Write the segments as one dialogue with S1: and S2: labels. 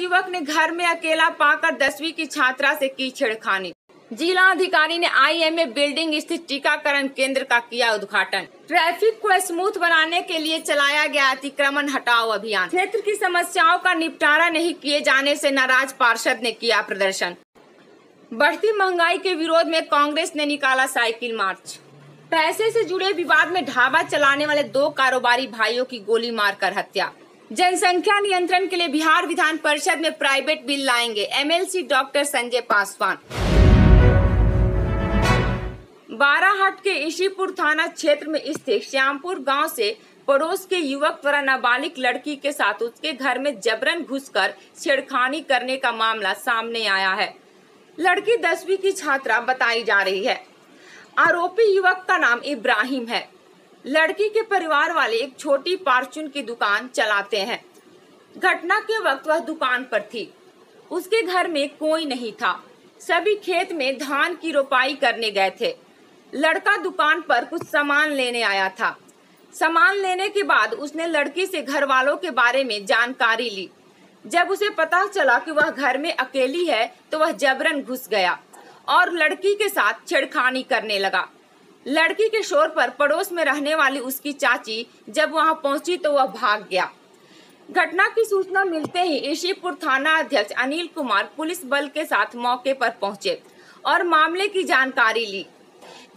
S1: युवक ने घर में अकेला पाकर 10वीं की छात्रा से की छेड़खानी। जिला अधिकारी ने आईएमए बिल्डिंग स्थित टीकाकरण केंद्र का किया उद्घाटन। ट्रैफिक को स्मूथ बनाने के लिए चलाया गया अतिक्रमण हटाओ अभियान। क्षेत्र की समस्याओं का निपटारा नहीं किए जाने से नाराज पार्षद ने किया प्रदर्शन। बढ़ती महंगाई के विरोध में कांग्रेस ने निकाला साइकिल मार्च। पैसे से जुड़े विवाद में ढाबा चलाने वाले 2 कारोबारी भाइयों की गोली मारकर हत्या। जनसंख्या नियंत्रण के लिए बिहार विधान परिषद में प्राइवेट बिल लाएंगे एमएलसी डॉक्टर संजय पासवान। बाराहाट के ईशीपुर थाना क्षेत्र में स्थित श्यामपुर गांव से पड़ोस के युवक द्वारा नाबालिग लड़की के साथ उसके घर में जबरन घुसकर छेड़खानी करने का मामला सामने आया है। लड़की 10वीं की छात्रा बताई जा रही है। आरोपी युवक का नाम इब्राहिम है। लड़की के परिवार वाले एक छोटी फार्चून की दुकान चलाते हैं। घटना के वक्त वह दुकान पर थी। उसके घर में कोई नहीं था। सभी खेत में धान की रोपाई करने गए थे। लड़का दुकान पर कुछ सामान लेने आया था। सामान लेने के बाद उसने लड़की से घर वालों के बारे में जानकारी ली। जब उसे पता चला कि वह घर में अकेली है तो वह जबरन घुस गया और लड़की के साथ छेड़खानी करने लगा। लड़की के शोर पर पड़ोस में रहने वाली उसकी चाची जब वहां पहुंची तो वह भाग गया। घटना की सूचना मिलते ही ईशीपुर थाना अध्यक्ष अनिल कुमार पुलिस बल के साथ मौके पर पहुंचे और मामले की जानकारी ली।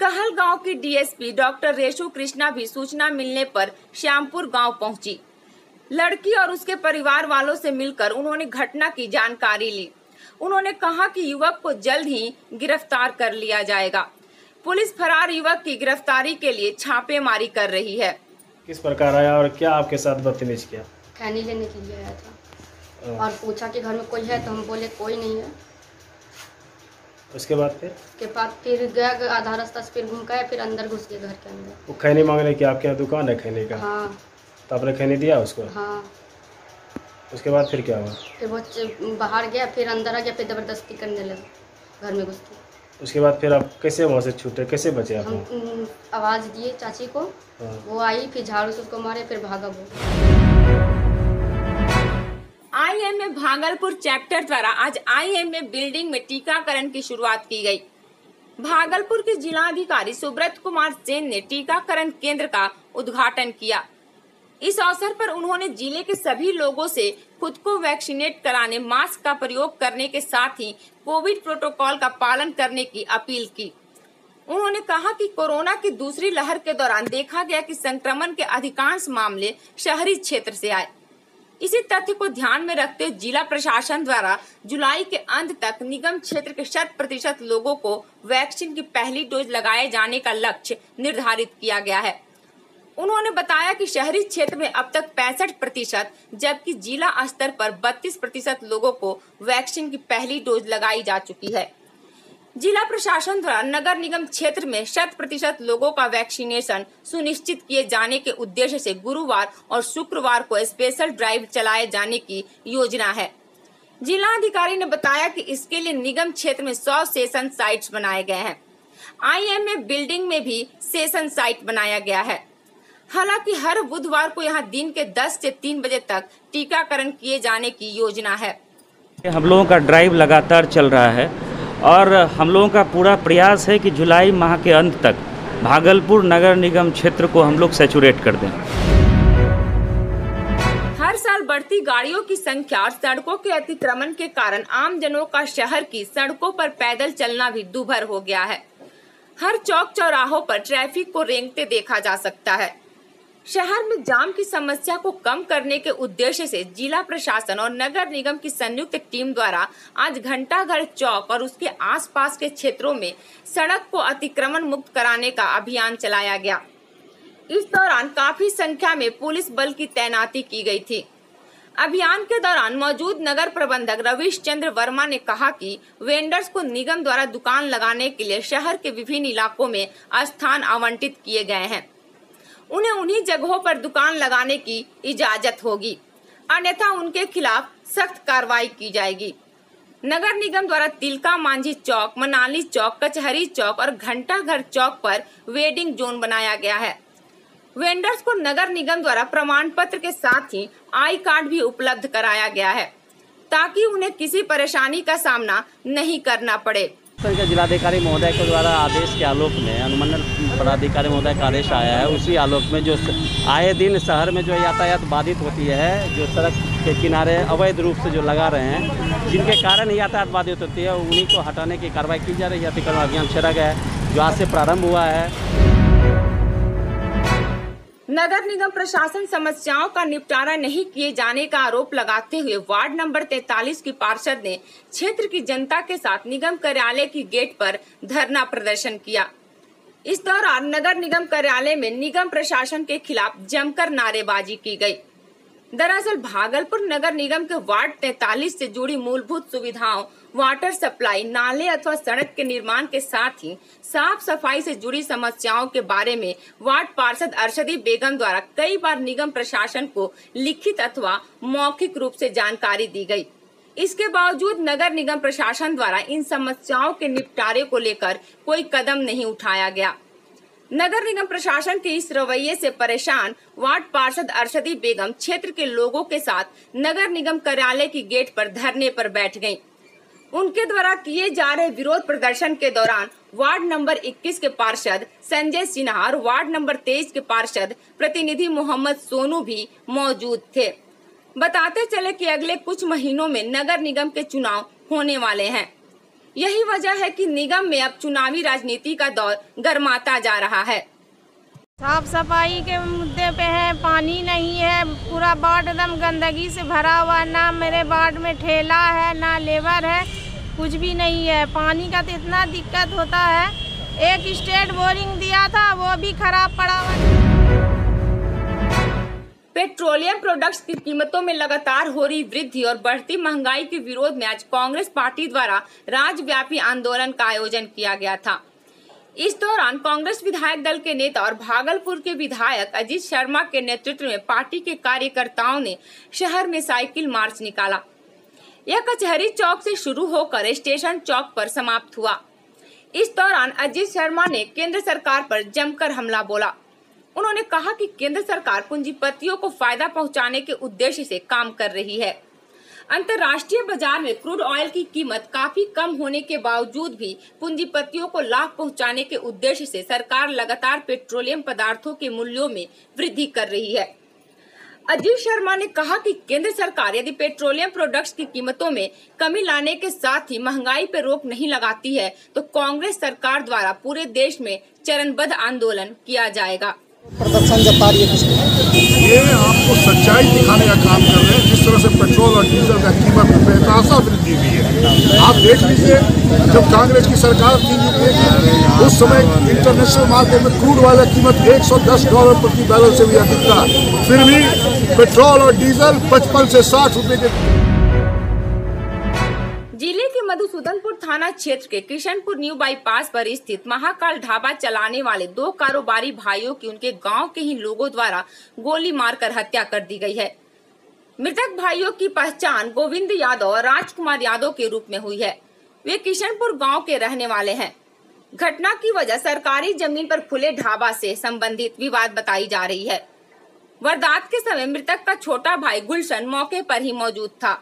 S1: कहल गांव की डीएसपी डॉक्टर रेशु कृष्णा भी सूचना मिलने पर श्यामपुर गांव पहुंची। लड़की और उसके परिवार वालों से मिलकर उन्होंने घटना की जानकारी ली। उन्होंने कहा कि युवक को जल्द ही गिरफ्तार कर लिया जाएगा। पुलिस फरार युवक की गिरफ्तारी के लिए छापेमारी कर रही है।
S2: किस प्रकार आया और क्या आपके साथ बदतमीज किया?
S3: खैनी लेने के लिए आया था और पूछा कि घर में कोई है तो हम बोले कोई नहीं है।
S2: उसके बाद
S3: फिर गया आधा रास्ता से फिर घूम के फिर अंदर घुस गया घर के अंदर।
S2: वो खैनी मांगने की आपके यहाँ दुकान है खैनी का?
S3: हाँ।
S2: तो आपने खैनी दिया उसको?
S3: हाँ।
S2: उसके बाद फिर क्या हुआ?
S3: फिर वो बाहर गया फिर अंदर आ गया फिर जबरदस्ती करने लगा घर में घुस के। उसके
S2: बाद फिर आप कैसे वहाँ से छूटे, कैसे बचे आप?
S3: हम आवाज़ दिए चाची को। हाँ। वो आई फिर झाड़ू से उसको मारे फिर भागा वो।
S1: आईएमए भागलपुर चैप्टर द्वारा आज आईएमए बिल्डिंग में टीकाकरण की शुरुआत की गई। भागलपुर के जिलाधिकारी सुब्रत कुमार सेन ने टीकाकरण केंद्र का उद्घाटन किया। इस अवसर पर उन्होंने जिले के सभी लोगों से खुद को वैक्सीनेट कराने, मास्क का प्रयोग करने के साथ ही कोविड प्रोटोकॉल का पालन करने की अपील की। उन्होंने कहा कि कोरोना की दूसरी लहर के दौरान देखा गया कि संक्रमण के अधिकांश मामले शहरी क्षेत्र से आए। इसी तथ्य को ध्यान में रखते हुए जिला प्रशासन द्वारा जुलाई के अंत तक निगम क्षेत्र के 100% लोगों को वैक्सीन की पहली डोज लगाए जाने का लक्ष्य निर्धारित किया गया है। उन्होंने बताया कि शहरी क्षेत्र में अब तक 65% जबकि जिला स्तर पर 32% लोगों को वैक्सीन की पहली डोज लगाई जा चुकी है। जिला प्रशासन द्वारा नगर निगम क्षेत्र में 100% लोगों का वैक्सीनेशन सुनिश्चित किए जाने के उद्देश्य से गुरुवार और शुक्रवार को स्पेशल ड्राइव चलाए जाने की योजना है। जिला अधिकारी ने बताया कि इसके लिए निगम क्षेत्र में 100 सेशन साइट्स बनाए गए हैं। आईएमए बिल्डिंग में भी सेशन साइट बनाया गया है। हालांकि हर बुधवार को यहां दिन के 10 से 3 बजे तक टीकाकरण किए जाने की योजना है।
S4: हम लोगों का ड्राइव लगातार चल रहा है और हम लोगों का पूरा प्रयास है कि जुलाई माह के अंत तक भागलपुर नगर निगम क्षेत्र को हम लोग सैचुरेट कर दें।
S1: हर साल बढ़ती गाड़ियों की संख्या और सड़कों के अतिक्रमण के कारण आम जनों का शहर की सड़कों पर पैदल चलना भी दूभर हो गया है। हर चौक चौराहों पर ट्रैफिक को रेंगते देखा जा सकता है। शहर में जाम की समस्या को कम करने के उद्देश्य से जिला प्रशासन और नगर निगम की संयुक्त टीम द्वारा आज घंटाघर चौक और उसके आसपास के क्षेत्रों में सड़क को अतिक्रमण मुक्त कराने का अभियान चलाया गया। इस दौरान काफी संख्या में पुलिस बल की तैनाती की गई थी। अभियान के दौरान मौजूद नगर प्रबंधक रवीश चंद्र वर्मा ने कहा कि वेंडर्स को निगम द्वारा दुकान लगाने के लिए शहर के विभिन्न इलाकों में स्थान आवंटित किए गए हैं। उन्हें उन्हीं जगहों पर दुकान लगाने की इजाजत होगी, अन्यथा उनके खिलाफ सख्त कार्रवाई की जाएगी। नगर निगम द्वारा तिलका मांझी चौक, मनाली चौक, कचहरी चौक और घंटाघर चौक पर वेडिंग जोन बनाया गया है। वेंडर्स को नगर निगम द्वारा प्रमाण पत्र के साथ ही आई कार्ड भी उपलब्ध कराया गया है। ताकि उन्हें किसी परेशानी का सामना नहीं करना पड़े।
S5: जिलाधिकारी महोदय के द्वारा आदेश के आलोक में अनुमंडल पदाधिकारी महोदय का आदेश आया है, उसी आलोक में जो आए दिन शहर में जो यातायात बाधित होती है, जो सड़क के किनारे अवैध रूप से जो लगा रहे हैं, जिनके कारण यातायात बाधित होती है, उन्हीं को हटाने की कार्रवाई की जा रही है। अतिक्रमण अभियान छेड़ा गया है जो आज से प्रारंभ हुआ है।
S1: नगर निगम प्रशासन समस्याओं का निपटारा नहीं किए जाने का आरोप लगाते हुए वार्ड नंबर 43 की पार्षद ने क्षेत्र की जनता के साथ निगम कार्यालय की गेट पर धरना प्रदर्शन किया। इस दौरान नगर निगम कार्यालय में निगम प्रशासन के खिलाफ जमकर नारेबाजी की गई। दरअसल भागलपुर नगर निगम के वार्ड 43 से जुड़ी मूलभूत सुविधाओं, वाटर सप्लाई, नाले अथवा सड़क के निर्माण के साथ ही साफ सफाई से जुड़ी समस्याओं के बारे में वार्ड पार्षद अरशदी बेगम द्वारा कई बार निगम प्रशासन को लिखित अथवा मौखिक रूप से जानकारी दी गई। इसके बावजूद नगर निगम प्रशासन द्वारा इन समस्याओं के निपटारे को लेकर कोई कदम नहीं उठाया गया। नगर निगम प्रशासन के इस रवैये से परेशान वार्ड पार्षद अरशदी बेगम क्षेत्र के लोगों के साथ नगर निगम कार्यालय की गेट पर धरने पर बैठ गईं। उनके द्वारा किए जा रहे विरोध प्रदर्शन के दौरान वार्ड नंबर 21 के पार्षद संजय सिन्हा और वार्ड नंबर 23 के पार्षद प्रतिनिधि मोहम्मद सोनू भी मौजूद थे। बताते चले कि अगले कुछ महीनों में नगर निगम के चुनाव होने वाले हैं। यही वजह है कि निगम में अब चुनावी राजनीति का दौर गर्माता जा रहा है।
S6: साफ सफाई के मुद्दे पे है, पानी नहीं है, पूरा वार्ड एकदम गंदगी से भरा हुआ। ना मेरे वार्ड में ठेला है, ना लेबर है, कुछ भी नहीं है। पानी का तो इतना दिक्कत होता है। एक स्टेट बोरिंग दिया था, वो भी खराब पड़ा हुआ।
S1: पेट्रोलियम प्रोडक्ट्स की कीमतों में लगातार हो रही वृद्धि और बढ़ती महंगाई के विरोध में आज कांग्रेस पार्टी द्वारा राज्यव्यापी आंदोलन का आयोजन किया गया था। इस दौरान कांग्रेस विधायक दल के नेता और भागलपुर के विधायक अजीत शर्मा के नेतृत्व में पार्टी के कार्यकर्ताओं ने शहर में साइकिल मार्च निकाला। यह कचहरी चौक से शुरू होकर स्टेशन चौक पर समाप्त हुआ। इस दौरान अजीत शर्मा ने केंद्र सरकार पर जमकर हमला बोला। उन्होंने कहा कि केंद्र सरकार पूंजीपतियों को फायदा पहुंचाने के उद्देश्य से काम कर रही है। अंतर्राष्ट्रीय बाजार में क्रूड ऑयल की कीमत काफी कम होने के बावजूद भी पूंजीपतियों को लाभ पहुंचाने के उद्देश्य से सरकार लगातार पेट्रोलियम पदार्थों के मूल्यों में वृद्धि कर रही है। अजीत शर्मा ने कहा कि केंद्र सरकार यदि पेट्रोलियम प्रोडक्ट्स की कीमतों में कमी लाने के साथ ही महंगाई पर रोक नहीं लगाती है तो कांग्रेस सरकार द्वारा पूरे देश में चरणबद्ध आंदोलन किया जाएगा।
S7: प्रदर्शन जता रही है,
S8: ये आपको सच्चाई दिखाने का काम कर रहे हैं। जिस तरह से पेट्रोल और डीजल का कीमत में बेतहाशा वृद्धि हुई है, आप देख लीजिए। जब कांग्रेस की सरकार थी उस समय इंटरनेशनल मार्केट में क्रूड ऑयल की कीमत $110 प्रति बैरल से भी अधिक था, फिर भी पेट्रोल और डीजल 55 से 60 रुपए के।
S1: जिले के मधुसूदनपुर थाना क्षेत्र के किशनपुर न्यू बाईपास पर स्थित महाकाल ढाबा चलाने वाले दो कारोबारी भाइयों की उनके गांव के ही लोगों द्वारा गोली मारकर हत्या कर दी गई है। मृतक भाइयों की पहचान गोविंद यादव और राजकुमार यादव के रूप में हुई है। वे किशनपुर गांव के रहने वाले हैं। घटना की वजह सरकारी जमीन पर खुले ढाबा से संबंधित विवाद बताई जा रही है। वारदात के समय मृतक का छोटा भाई गुलशन मौके पर ही मौजूद था।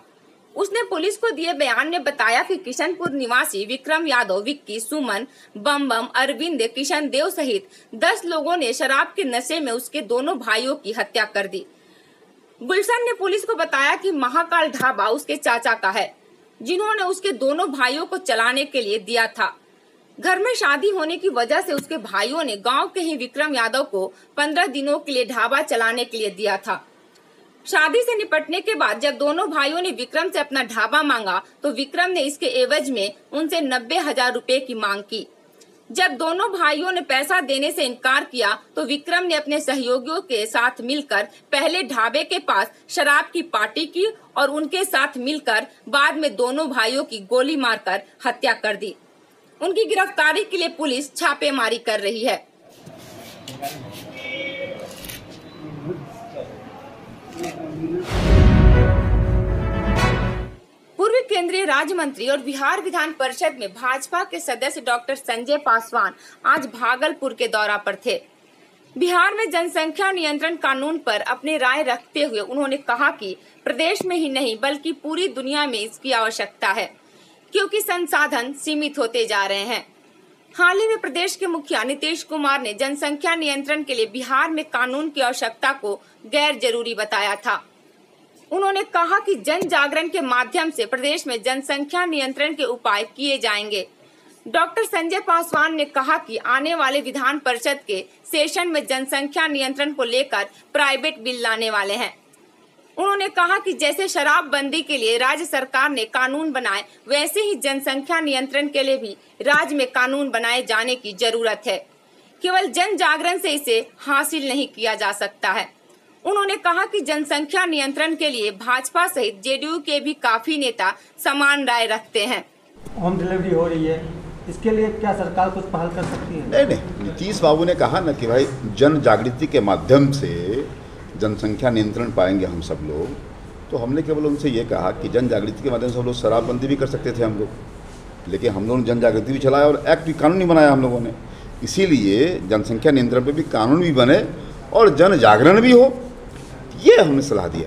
S1: उसने पुलिस को दिए बयान में बताया कि किशनपुर निवासी विक्रम यादव, विक्की, सुमन, बम, अरविंद, किशन देव सहित 10 लोगों ने शराब के नशे में उसके दोनों भाइयों की हत्या कर दी। गुलशन ने पुलिस को बताया कि महाकाल ढाबा उसके चाचा का है, जिन्होंने उसके दोनों भाइयों को चलाने के लिए दिया था। घर में शादी होने की वजह से उसके भाइयों ने गांव के ही विक्रम यादव को 15 दिनों के लिए ढाबा चलाने के लिए दिया था। शादी से निपटने के बाद जब दोनों भाइयों ने विक्रम से अपना ढाबा मांगा तो विक्रम ने इसके एवज में उनसे 90,000 रुपए की मांग की। जब दोनों भाइयों ने पैसा देने से इनकार किया तो विक्रम ने अपने सहयोगियों के साथ मिलकर पहले ढाबे के पास शराब की पार्टी की और उनके साथ मिलकर बाद में दोनों भाइयों की गोली मारकर हत्या कर दी। उनकी गिरफ्तारी के लिए पुलिस छापेमारी कर रही है। पूर्व केंद्रीय राज्य मंत्री और बिहार विधान परिषद में भाजपा के सदस्य डॉक्टर संजय पासवान आज भागलपुर के दौरा पर थे। बिहार में जनसंख्या नियंत्रण कानून पर अपनी राय रखते हुए उन्होंने कहा कि प्रदेश में ही नहीं बल्कि पूरी दुनिया में इसकी आवश्यकता है, क्योंकि संसाधन सीमित होते जा रहे हैं। हाल ही में प्रदेश के मुखिया नीतीश कुमार ने जनसंख्या नियंत्रण के लिए बिहार में कानून की आवश्यकता को गैर जरूरी बताया था। उन्होंने कहा कि जन जागरण के माध्यम से प्रदेश में जनसंख्या नियंत्रण के उपाय किए जाएंगे। डॉक्टर संजय पासवान ने कहा कि आने वाले विधान परिषद के सेशन में जनसंख्या नियंत्रण को लेकर प्राइवेट बिल लाने वाले हैं। उन्होंने कहा कि जैसे शराबबंदी के लिए राज्य सरकार ने कानून बनाए, वैसे ही जनसंख्या नियंत्रण के लिए भी राज्य में कानून बनाए जाने की जरूरत है। केवल जन जागरण से इसे हासिल नहीं किया जा सकता है। उन्होंने कहा कि जनसंख्या नियंत्रण के लिए भाजपा सहित जेडीयू के भी काफी नेता समान राय रखते हैं।
S7: होम डिलीवरी हो रही है, इसके लिए क्या सरकार कुछ पहल कर सकती है?
S9: नहीं, नीतीश बाबू ने कहा ना कि भाई जन जागृति के माध्यम से जनसंख्या नियंत्रण पाएंगे हम सब लोग। तो हमने केवल उनसे ये कहा कि जन जागृति के माध्यम से हम लोग शराबबंदी भी कर सकते थे हम लोग, लेकिन हम लोगों ने जन जागृति भी चलाया और एक्ट भी, कानून भी बनाया हम लोगों ने। इसीलिए जनसंख्या नियंत्रण पे भी कानून भी बने और जन जागरण भी हो, ये हमने सलाह दिया।